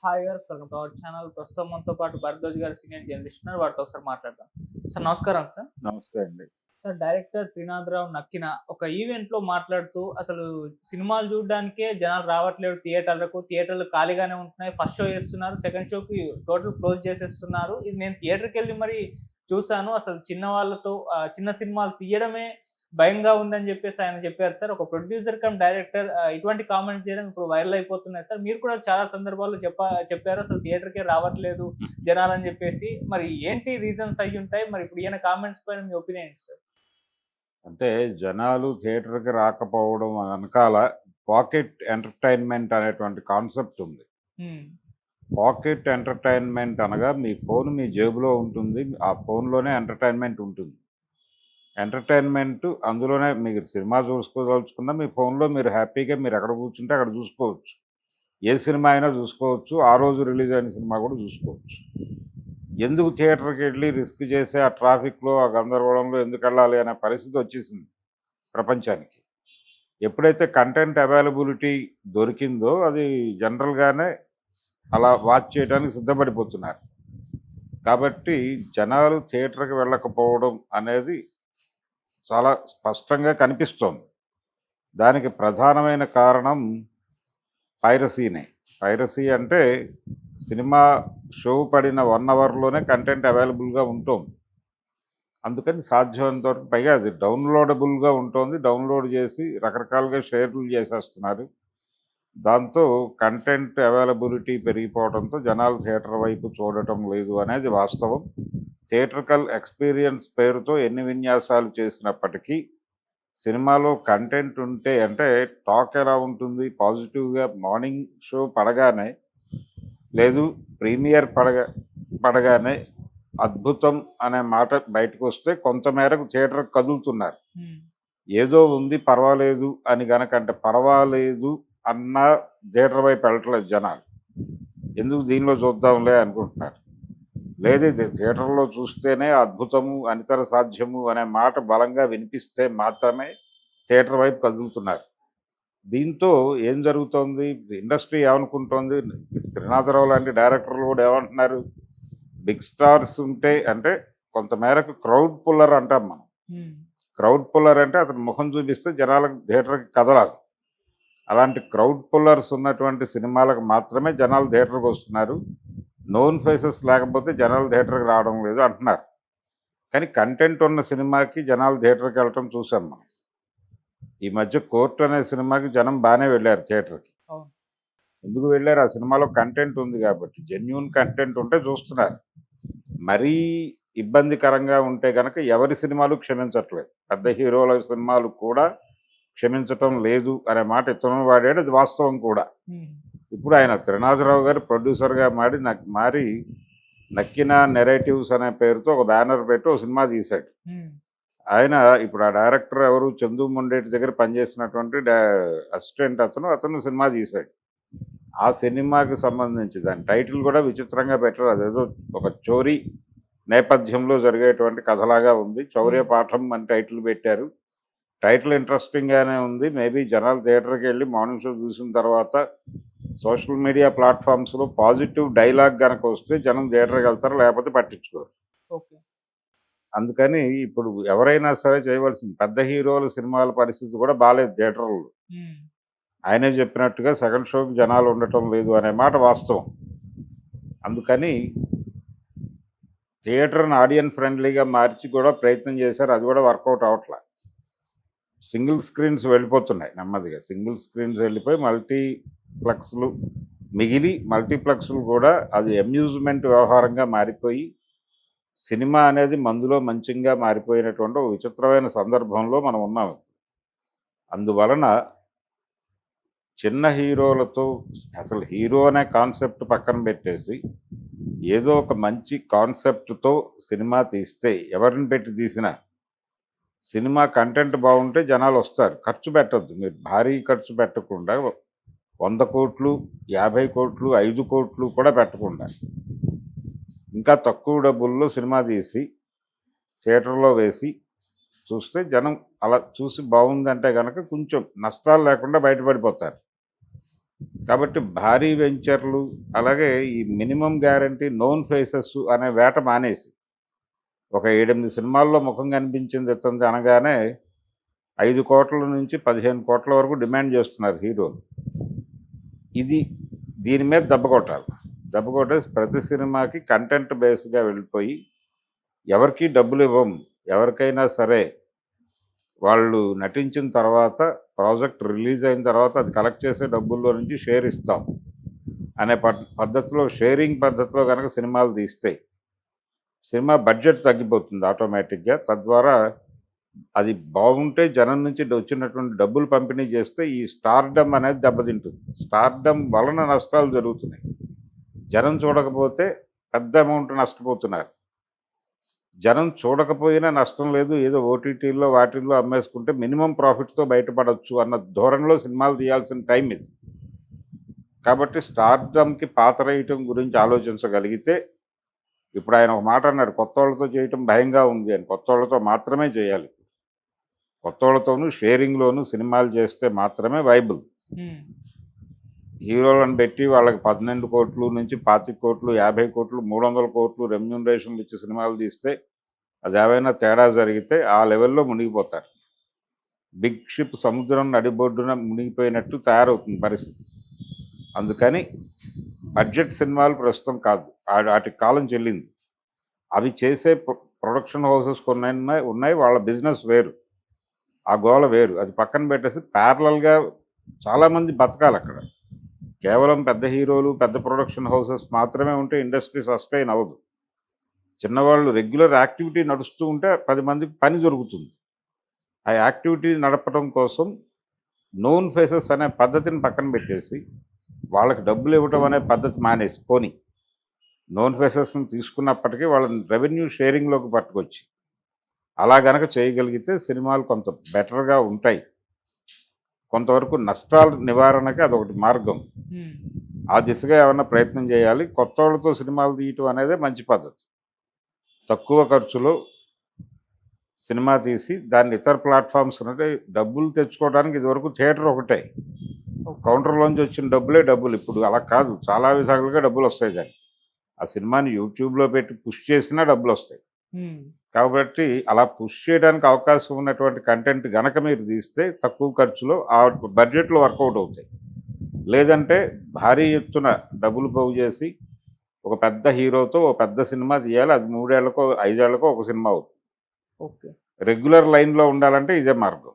Hi గారు, welcome to our channel. ప్రస్తుతం మనతో పాటు భరద్వాజ్ గారు సీనియర్ జర్నలిస్ట్ ఉన్నారు. వారితో ఒకసారి మాట్లాడదాం. సార్ నమస్కారం సార్. నమస్తే అండి. సార్ డైరెక్టర్ త్రినాథరావు నక్కిన ఒక ఈవెంట్‌లో మాట్లాడుతూ అసలు సినిమాలు చూడ్డానికే జనాలు రావట్లేదు థియేటర్లకు. థియేటర్లు ఖాళీగానే ఉంటున్నాయి. ఫస్ట్ షో ఏస్తున్నారు. సెకండ్ షోకి టోటల్ క్లోజ్ చేసేస్తున్నారు. ఇది నేను థియేటర్‌కెళ్ళి మరి చూసాను. అసలు చిన్న వాళ్ళతో చిన్న సినిమాలు తీయడమే భయంగా ఉందని జెప్పేసి ఆయన చెప్పారు సార్. ఒక ప్రొడ్యూసర్ కమ్ డైరెక్టర్ ఇటువంటి కామెంట్స్ చేయడం ఇప్పుడు వైరల్ అయిపోతున్నాయి సార్. మీరు కూడా చాలా సందర్భాల్లో చెప్పారు. అసలు థియేటర్‌కే రావట్లేదు జనాలని జెప్పేసి. మరి ఏంటి రీజన్స్ అయ్యుంటాయి? మరి ఇప్పుడు ఈయన కామెంట్స్ పైన మీ ఒపీనియన్ ఏంటి సార్? అంటే జనాలు థియేటర్‌కి రాకపోవడం వెనకాల పాకెట్ ఎంటర్‌టైన్‌మెంట్ అనేటువంటి కాన్సెప్ట్ ఉంది. హ్మ్. పాకెట్ ఎంటర్‌టైన్‌మెంట్ అనగా మీ ఫోన్ మీ జేబులో ఉంటుంది. ఆ ఫోన్‌లోనే ఎంటర్‌టైన్‌మెంట్ ఉంటుంది. ఎంటర్‌టైన్‌మెంట్ అందులోనే మీరు సినిమా చూసుకోదలుచుకున్నా మీ ఫోన్‌లో మీరు హ్యాపీగా మీరెక్కడ కూర్చుంటే అక్కడ చూసుకోవచ్చు. ఏ సినిమా అయినా చూసుకోవచ్చు. ఆ రోజు రిలీజ్ అయిన సినిమా కూడా చూసుకోవచ్చు. ఎందుకు థియేటర్‌కెళ్ళి రిస్క్ చేసి ఆ ట్రాఫిక్‌లో, ఆ గందరగోళంలో ఎందుకెళ్ళాలి అనే పరిస్థితి వచ్చేసింది ప్రపంచానికి. ఎప్పుడైతే కంటెంట్ అవైలబిలిటీ దొరికిందో అది జనరల్‌గానే అలా వాచ్ చేయడానికి సిద్ధపడిపోతున్నారు. కాబట్టి జనాలు థియేటర్‌కి వెళ్ళకపోవడం అనేది చాలా స్పష్టంగా కనిపిస్తోంది. దానికి ప్రధానమైన కారణం పైరసీనే. పైరసీ అంటే సినిమా షో పడిన 1 అవర్‌లోనే కంటెంట్ అవైలబుల్‌గా ఉంటోంది. అందుకని సాధ్యమైనంత వరకు పైగా అది డౌన్‌లోడబుల్‌గా ఉంటోంది. డౌన్‌లోడ్ చేసి రకరకాలుగా షేర్లు చేసేస్తున్నారు. దాంతో కంటెంట్ అవైలబిలిటీ పెరిగిపోవడంతో జనాలు థియేటర్ వైపు చూడటం లేదు అనేది వాస్తవం. థియేట్రికల్ ఎక్స్‌పీరియన్స్ పేరుతో ఎన్ని విన్యాసాలు చేసినప్పటికీ సినిమాలో కంటెంట్ ఉంటే అంటే టాక్ ఎలా ఉంటుంది పాజిటివ్‌గా మార్నింగ్ షో పడగానే లేదు ప్రీమియర్ పడగానే అద్భుతం అనే మాట బయటకొస్తే కొంతమేరకు థియేటర్‌కి కదులుతున్నారు. హ్మ్. ఏదో ఉంది పర్వాలేదు అని గనక అంటే పర్వాలేదు అన్నా థియేటర్ వైపు వెళ్ళట్లేదు జనాలు. ఎందుకు దీనిలో చూద్దాంలే అనుకుంటున్నారు. లేదు ఇది థియేటర్‌లో చూస్తేనే అద్భుతము, అనితర సాధ్యము అనే మాట బలంగా వినిపిస్తే మాత్రమే థియేటర్ వైపు కదులుతున్నారు. దీంతో ఏం జరుగుతోంది? ఇండస్ట్రీ ఏమనుకుంటోంది? త్రినాథరావు లాంటి డైరెక్టర్లు కూడా ఏమంటున్నారు? బిగ్ స్టార్స్ ఉంటే అంటే కొంత మేరకు క్రౌడ్ పుల్లర్ అంటాం మనం. హ్మ్. క్రౌడ్ పుల్లర్ అంటే అతను ముఖం చూపిస్తే జనాలకు థియేటర్‌కి కదలాలి. అలాంటి క్రౌడ్ పుల్లర్స్ ఉన్నటువంటి సినిమాలకు మాత్రమే జనాలు థియేటర్‌కి వస్తున్నారు. నోన్ ఫేసెస్ లేకపోతే జనాలు థియేటర్‌కి రావడం లేదు అంటున్నారు. కానీ కంటెంట్ ఉన్న సినిమాకి జనాలు థియేటర్‌కి వెళ్ళటం చూసాం మనం. ఈ మధ్య 'కోర్ట్' అనే సినిమాకి జనం బానే వెళ్లారు థియేటర్‌కి. అవును. ఎందుకు వెళ్లారు? ఆ సినిమాలో కంటెంట్ ఉంది కాబట్టి. జెన్యూన్ కంటెంట్ ఉంటే చూస్తున్నారు. మరీ ఇబ్బందికరంగా ఉంటే గనక ఎవరి సినిమాలు క్షమించట్లేదు. పెద్ద హీరోల సినిమాలు కూడా క్షమించటం లేదు అనే మాట ఇతను వాడాడు. అది వాస్తవం కూడా. హ్మ్. ఇప్పుడు ఆయన త్రినాథరావు గారు ప్రొడ్యూసర్‌గా మారి 'నక్కిన నెరేటివ్స్' అనే పేరుతో ఒక బ్యానర్ పెట్టి ఒక సినిమా తీశాడు. హ్మ్. ఆయన ఇప్పుడు ఆ డైరెక్టర్ ఎవరు 'చందు మొండేటి' దగ్గర పనిచేసినటువంటి అసిస్టెంట్ అతను సినిమా తీశాడు. ఆ సినిమాకి సంబంధించి దాని టైటిల్ కూడా విచిత్రంగా పెట్టారు. అదేదో ఒక చోరీ నేపథ్యంలో జరిగేటువంటి కథలాగా ఉంది. 'చౌర్య హ్మ్. పాఠం' అని టైటిల్ పెట్టారు. టైటిల్ ఇంట్రెస్టింగ్‌గానే ఉంది. మేబీ జనాలు థియేటర్‌కెళ్ళి మార్నింగ్ షో చూసిన తర్వాత సోషల్ మీడియా ప్లాట్‌ఫార్మ్స్‌లో పాజిటివ్ డైలాగ్ గనక వస్తే జనం థియేటర్‌కెళ్తారు. లేకపోతే పట్టించుకోరు. ఓకే. అందుకని ఇప్పుడు ఎవరైనా సరే చేయవలసింది పెద్ద హీరోల సినిమాల పరిస్థితి కూడా బాలేదు థియేటర్‌లో. హ్మ్. ఆయనే చెప్పినట్టుగా సెకండ్ షోకి జనాలు ఉండటం లేదు అనే మాట వాస్తవం. అందుకని థియేటర్‌ని ఆడియన్స్ ఫ్రెండ్లీగా మార్చి కూడా ప్రయత్నం చేశారు. అది కూడా వర్కౌట్ అవ్వట్ల. సింగిల్ స్క్రీన్స్ వెళ్ళిపోతున్నాయి నెమ్మదిగా. సింగిల్ స్క్రీన్స్ వెళ్ళిపోయి మల్టీప్లెక్స్‌లు మిగిలి మల్టీప్లెక్స్‌లు కూడా అది అమ్యూజ్‌మెంట్ వ్యవహారంగా మారిపోయి సినిమా అనేది మందులో మంచింగా మారిపోయినటువంటి ఒక విచిత్రమైన సందర్భంలో మనం ఉన్నాం. అందువలన చిన్న హీరోలతో అసలు హీరో అనే కాన్సెప్ట్ పక్కన పెట్టేసి ఏదో ఒక మంచి కాన్సెప్ట్‌తో సినిమా తీస్తే ఎవరిని పెట్టి తీసినా సినిమా కంటెంట్ బాగుంటే జనాలొస్తారు. ఖర్చు పెట్టొద్దు. మీరు భారీ ఖర్చు పెట్టకుండా 100,00,00,000, 50,00,00,000, 5,00,00,000 కూడా పెట్టకుండా ఇంకా తక్కువ డబ్బుల్లో సినిమా తీసి థియేటర్‌లో వేసి చూస్తే జనం అలా చూసి బావుందంటే గనక కొంచెం నష్టాలు లేకుండా బయటపడిపోతారు. కాబట్టి భారీ వెంచర్లు అలాగే ఈ మినిమం గ్యారంటీ నోన్ ఫేసెస్ అనే వేట మానేసి ఒక 7-8 సినిమాల్లో ముఖం కనిపించింది ఇతనిది అనగానే 5 కోట్ల నుంచి 15 కోట్ల వరకు డిమాండ్ చేస్తున్నారు హీరోలు. దీని మీద దెబ్బ కొట్టాలి. దెబ్బ కొట్టేసి ప్రతి సినిమాకి కంటెంట్ బేస్గా వెళ్ళిపోయి ఎవరికి డబ్బులు ఇవ్వం, ఎవరికైనా సరే వాళ్ళు నటించిన తర్వాత ప్రాజెక్ట్ రిలీజ్ అయిన తర్వాత అది కలెక్ట్ చేసే డబ్బుల్లో నుంచి షేర్ ఇస్తాం అనే పద్ధతిలో షేరింగ్ పద్ధతిలో కనుక సినిమాలు తీస్తే సినిమా బడ్జెట్ తగ్గిపోతుంది ఆటోమేటిక్గా. తద్వారా అది బాగుంటే జనం నుంచి వచ్చినటువంటి డబ్బులు పంపిణీ చేస్తే ఈ స్టార్డమ్ అనేది దెబ్బతింటుంది. స్టార్డమ్ వలన నష్టాలు జరుగుతున్నాయి. జనం చూడకపోతే పెద్ద అమౌంట్ నష్టపోతున్నారు. జనం చూడకపోయినా నష్టం లేదు, ఏదో ఓటీటీల్లో వాటిల్లో అమ్మేసుకుంటే మినిమం ప్రాఫిట్తో బయటపడవచ్చు అన్న ధోరణిలో సినిమాలు తీయాల్సిన టైం ఇది. కాబట్టి స్టార్డమ్కి పాతరేయటం గురించి ఆలోచించగలిగితే, ఇప్పుడు ఆయన ఒక మాట అన్నాడు, కొత్త వాళ్ళతో చేయటం భయంగా ఉంది అని. కొత్త వాళ్ళతో మాత్రమే చేయాలి. కొత్త వాళ్ళతోనూ షేరింగ్లోనూ సినిమాలు చేస్తే మాత్రమే వైబుల్. హీరోలను పెట్టి వాళ్ళకి 12 కోట్లు నుంచి 25 కోట్లు 50 కోట్లు 300 కోట్లు రెమ్యూనరేషన్లు ఇచ్చి సినిమాలు తీస్తే అది ఏవైనా తేడా జరిగితే ఆ లెవెల్లో మునిగిపోతారు. బిగ్ షిప్ సముద్రం నడిబొడ్డున మునిగిపోయినట్టు తయారవుతుంది పరిస్థితి. అందుకని బడ్జెట్ సినిమాలు ప్రస్తుతం కాదు, వాటి కాలం చెల్లింది. అవి చేసే ప్రొడక్షన్ హౌసెస్ కొన్ని ఉన్నాయి, వాళ్ళ బిజినెస్ వేరు, ఆ గోల వేరు. అది పక్కన పెట్టేసి ప్యారలల్గా చాలామంది బతకాలి అక్కడ. కేవలం పెద్ద హీరోలు పెద్ద ప్రొడక్షన్ హౌసెస్ మాత్రమే ఉంటే ఇండస్ట్రీ సస్టైన్ అవ్వదు. చిన్నవాళ్ళు రెగ్యులర్ యాక్టివిటీ నడుస్తూ ఉంటే 10 మందికి పని దొరుకుతుంది. ఆ యాక్టివిటీ నడపడం కోసం నోన్ ఫేసెస్ అనే పద్ధతిని పక్కన పెట్టేసి వాళ్ళకి డబ్బులు ఇవ్వటం అనే పద్ధతి మానేసి పోనీ నోన్ ఫేసెస్ని తీసుకున్నప్పటికీ వాళ్ళని రెవెన్యూ షేరింగ్లోకి పట్టుకొచ్చి అలా గనక చేయగలిగితే సినిమాలు కొంత బెటర్గా ఉంటాయి. కొంతవరకు నష్టాల నివారణకి అదొకటి మార్గం. ఆ దిశగా ఏమన్నా ప్రయత్నం చేయాలి. కొత్త వాళ్ళతో సినిమాలు తీయటం అనేదే మంచి పద్ధతి. తక్కువ ఖర్చులో సినిమా తీసి దాన్ని ఇతర ప్లాట్ఫామ్స్ అంటే డబ్బులు తెచ్చుకోవడానికి ఇదివరకు థియేటర్ ఒకటే, కౌంటర్లోంచి వచ్చిన డబ్బులు. ఇప్పుడు అలా కాదు, చాలా విధాలుగా డబ్బులు వస్తాయి. కానీ ఆ సినిమాని యూట్యూబ్లో పెట్టి పుష్ చేసినా డబ్బులు వస్తాయి. కాబట్టి అలా పుష్ చేయడానికి అవకాశం ఉన్నటువంటి కంటెంట్ గనక మీరు తీస్తే తక్కువ ఖర్చులో ఆ బడ్జెట్లో వర్కౌట్ అవుతాయి. లేదంటే భారీ ఎత్తున డబ్బులు పోగు చేసి ఒక పెద్ద హీరోతో ఒక పెద్ద సినిమా తీయాలి, అది 3 ఏళ్లకో 5 ఏళ్లకో ఒక సినిమా అవుతుంది. ఓకే. రెగ్యులర్ లైన్లో ఉండాలంటే ఇదే మార్గం.